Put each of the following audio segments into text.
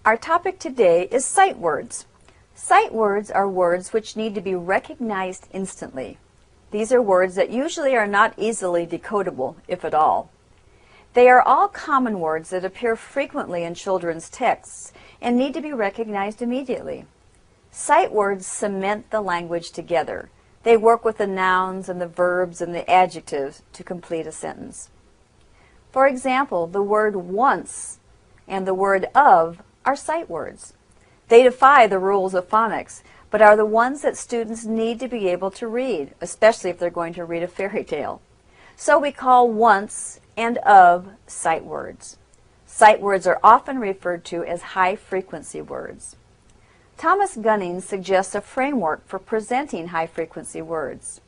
Our topic today is sight words. Sight words are words which need to be recognized instantly. These are words that usually are not easily decodable, if at all. They are all common words that appear frequently in children's texts and need to be recognized immediately. Sight words cement the language together. They work with the nouns and the verbs and the adjectives to complete a sentence. For example, the word once and the word of are sight words. They defy the rules of phonics, but are the ones that students need to be able to read, especially if they're going to read a fairy tale. So we call once and of sight words. Sight words are often referred to as high-frequency words. Thomas Gunning suggests a framework for presenting high-frequency words.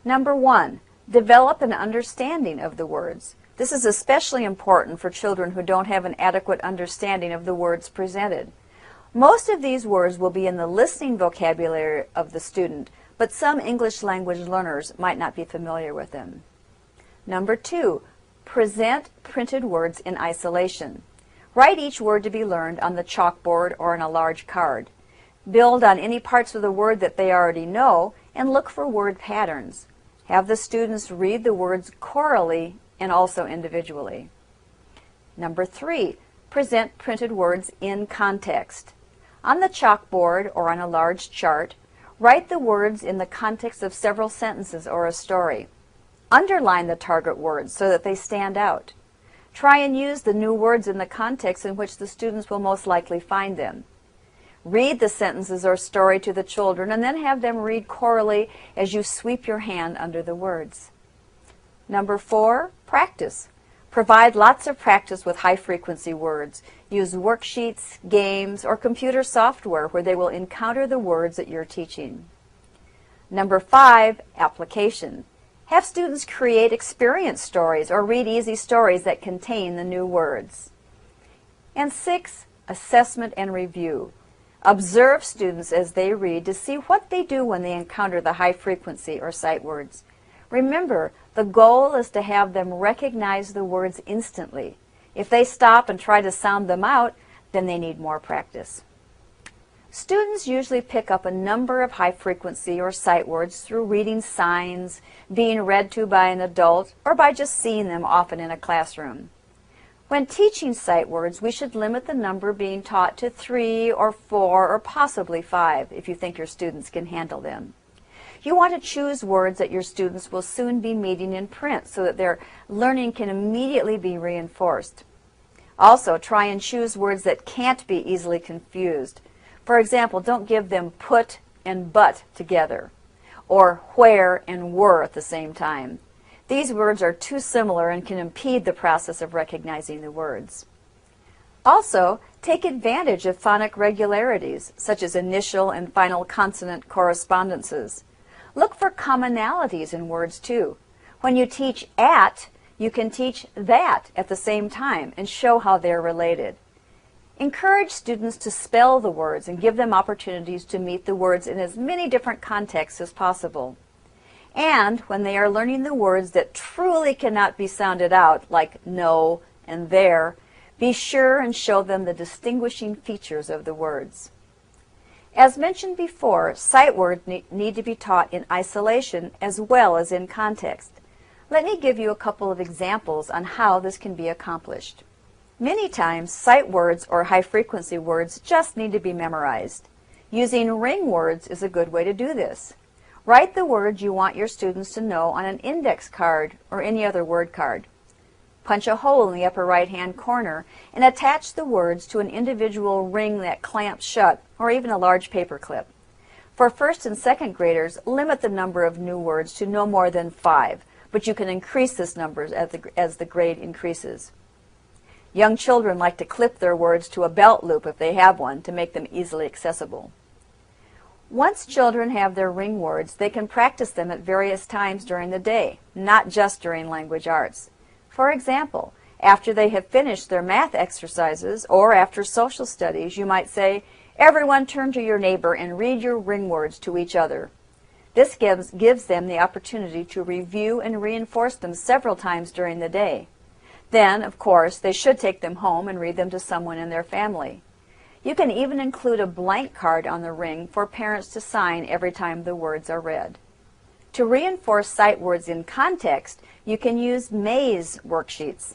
Number 1, develop an understanding of the words. This is especially important for children who don't have an adequate understanding of the words presented. Most of these words will be in the listening vocabulary of the student, but some English language learners might not be familiar with them. Number 2, present printed words in isolation. Write each word to be learned on the chalkboard or on a large card. Build on any parts of the word that they already know and look for word patterns. Have the students read the words chorally and also individually. Number 3, present printed words in context. On the chalkboard or on a large chart, write the words in the context of several sentences or a story. Underline the target words so that they stand out. Try and use the new words in the context in which the students will most likely find them. Read the sentences or story to the children and then have them read chorally as you sweep your hand under the words. Number 4, practice. Provide lots of practice with high-frequency words. Use worksheets, games, or computer software where they will encounter the words that you're teaching. Number 5, application. Have students create experience stories or read easy stories that contain the new words. And 6, assessment and review. Observe students as they read to see what they do when they encounter the high frequency or sight words. Remember, the goal is to have them recognize the words instantly. If they stop and try to sound them out, then they need more practice. Students usually pick up a number of high-frequency or sight words through reading signs, being read to by an adult, or by just seeing them often in a classroom. When teaching sight words, we should limit the number being taught to 3 or 4 or possibly 5 if you think your students can handle them. You want to choose words that your students will soon be meeting in print so that their learning can immediately be reinforced. Also, try and choose words that can't be easily confused. For example, don't give them put and but together, or where and were at the same time. These words are too similar and can impede the process of recognizing the words. Also, take advantage of phonic regularities, such as initial and final consonant correspondences. Look for commonalities in words too. When you teach at, you can teach that at the same time and show how they're related. Encourage students to spell the words and give them opportunities to meet the words in as many different contexts as possible. And when they are learning the words that truly cannot be sounded out, like no and there, be sure and show them the distinguishing features of the words. As mentioned before, sight words need to be taught in isolation as well as in context. Let me give you a couple of examples on how this can be accomplished. Many times, sight words or high-frequency words just need to be memorized. Using ring words is a good way to do this. Write the words you want your students to know on an index card or any other word card. Punch a hole in the upper right-hand corner and attach the words to an individual ring that clamps shut or even a large paper clip. For first and second graders, limit the number of new words to no more than 5, but you can increase this number as the grade increases. Young children like to clip their words to a belt loop if they have one to make them easily accessible. Once children have their ring words, they can practice them at various times during the day, not just during language arts. For example, after they have finished their math exercises or after social studies, you might say, "Everyone turn to your neighbor and read your ring words to each other." This gives them the opportunity to review and reinforce them several times during the day. Then, of course, they should take them home and read them to someone in their family. You can even include a blank card on the ring for parents to sign every time the words are read. To reinforce sight words in context, you can use maze worksheets.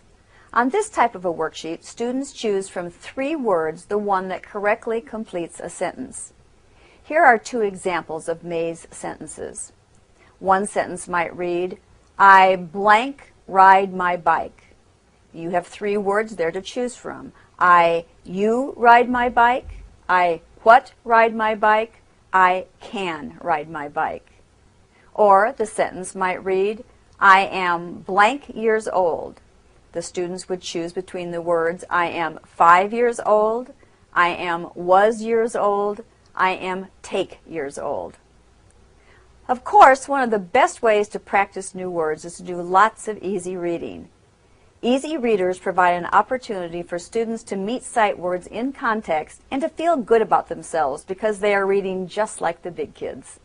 On this type of a worksheet, students choose from 3 words the one that correctly completes a sentence. Here are 2 examples of maze sentences. One sentence might read, I blank ride my bike. You have 3 words there to choose from. You ride my bike. I what ride my bike. I can ride my bike. Or the sentence might read, I am blank years old. The students would choose between the words, I am 5 years old, I am was years old, I am take years old. Of course, one of the best ways to practice new words is to do lots of easy reading. Easy readers provide an opportunity for students to meet sight words in context and to feel good about themselves because they are reading just like the big kids.